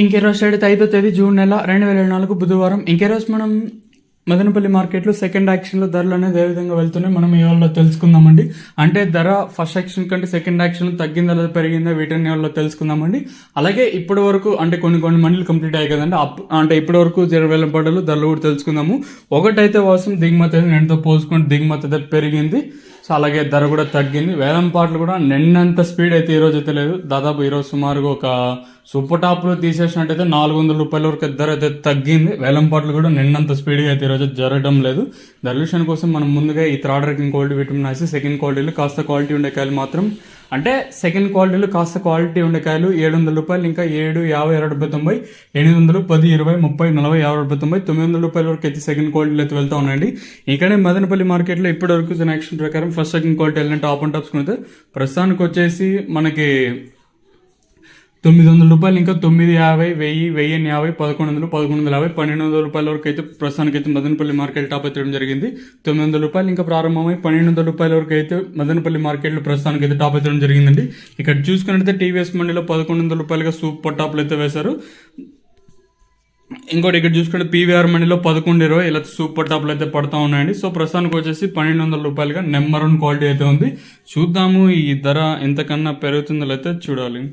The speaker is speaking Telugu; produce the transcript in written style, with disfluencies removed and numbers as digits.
ఇంకే రోజు అయితే 5వ తేదీ జూన్ నెల 2024 బుధవారం. ఇంకే రోజు మనం మదనపల్లి మార్కెట్లో సెకండ్ యాక్షన్లో ధరలు అనేది ఏ విధంగా వెళ్తున్నాయి మనం ఇవాళ తెలుసుకుందామండి. అంటే ధర ఫస్ట్ యాక్షన్ కంటే సెకండ్ యాక్షన్ తగ్గిందా లేదా పెరిగిందా వీటిని ఇవాళ తెలుసుకుందామండి. అలాగే ఇప్పటి వరకు అంటే కొన్ని మండలు కంప్లీట్ అయ్యాయి కదండి, అంటే ఇప్పటి వరకు 20,000 పడ్డలు ధరలు కూడా తెలుసుకుందాము. ఒకటైతే వాసం దిగుమతి అయితే నిన్నతో పోల్చుకుంటే దిగుమతి అయితే పెరిగింది. సో అలాగే ధర కూడా తగ్గింది. వేలం పాటలు కూడా నిన్నంత స్పీడ్ అయితే ఈరోజు అయితే లేదు. దాదాపు ఈరోజు సుమారుగా ఒక సూపర్ టాప్లో తీసేసినట్టయితే 400 రూపాయల వరకు ధర అయితే తగ్గింది. వేలం పాటలు కూడా నిన్నంత స్పీడ్గా అయితే ఈరోజు జరగడం లేదు. ధరలుషన్ కోసం మనం ముందుగా ఈ థర్డ్ ర్యాంకింగ్ క్వాలిటీ విటమిన్ ఐసి, సెకండ్ క్వాలిటీలు కాస్త క్వాలిటీ ఉండే కాయలు మాత్రం అంటే సెకండ్ క్వాలిటీలు కాస్త క్వాలిటీ ఉండే కాయలు 700 రూపాయలు, ఇంకా 7, 50, 60, 90, 800, 10, 20, 30, 40, 50, 90, 900 రూపాయల వరకు అయితే సెకండ్ క్వాలిటీలు అయితే వెళ్తా ఉన్నాయండి. ఇక్కడే మదనపల్లి మార్కెట్లో ఇప్పటి వరకు యాక్షన్ ప్రకారం ఫస్ట్ సెకండ్ క్వాలిటీ వెళ్ళిన టాప్ అండ్ టాప్స్ అయితే ప్రస్తుతానికి వచ్చేసి మనకి 900 రూపాయలు, ఇంకా 950, 1000, 1050, 1100, 1150, 1200 రూపాయల వరకు అయితే ప్రస్తుతానికి అయితే మదనపల్లి మార్కెట్ టాప్ అయితే జరిగింది. 900 రూపాయలు ఇంకా ప్రారంభమై 1200 రూపాయల వరకు అయితే మదనపల్లి మార్కెట్లో ప్రస్తుతానికి అయితే టాప్ అయితే జరిగిందండి. ఇక్కడ చూసుకున్నట్లయితే టీవీఎస్ మండీలో 1100 రూపాయలుగా సూపర్ టాప్లు అయితే వేశారు. ఇంకోటి ఇక్కడ చూసుకుంటే పీవీఆర్ మండీలో 1120 ఇలా సూపర్ టాప్లు అయితే పడతా ఉన్నాయండి. సో ప్రస్తుతానికి వచ్చేసి 1200 రూపాయలుగా నెంబర్ 1 క్వాలిటీ అయితే ఉంది. చూద్దాము ఈ ధర ఎంతకన్నా పెరుగుతుందో అయితే చూడాలి.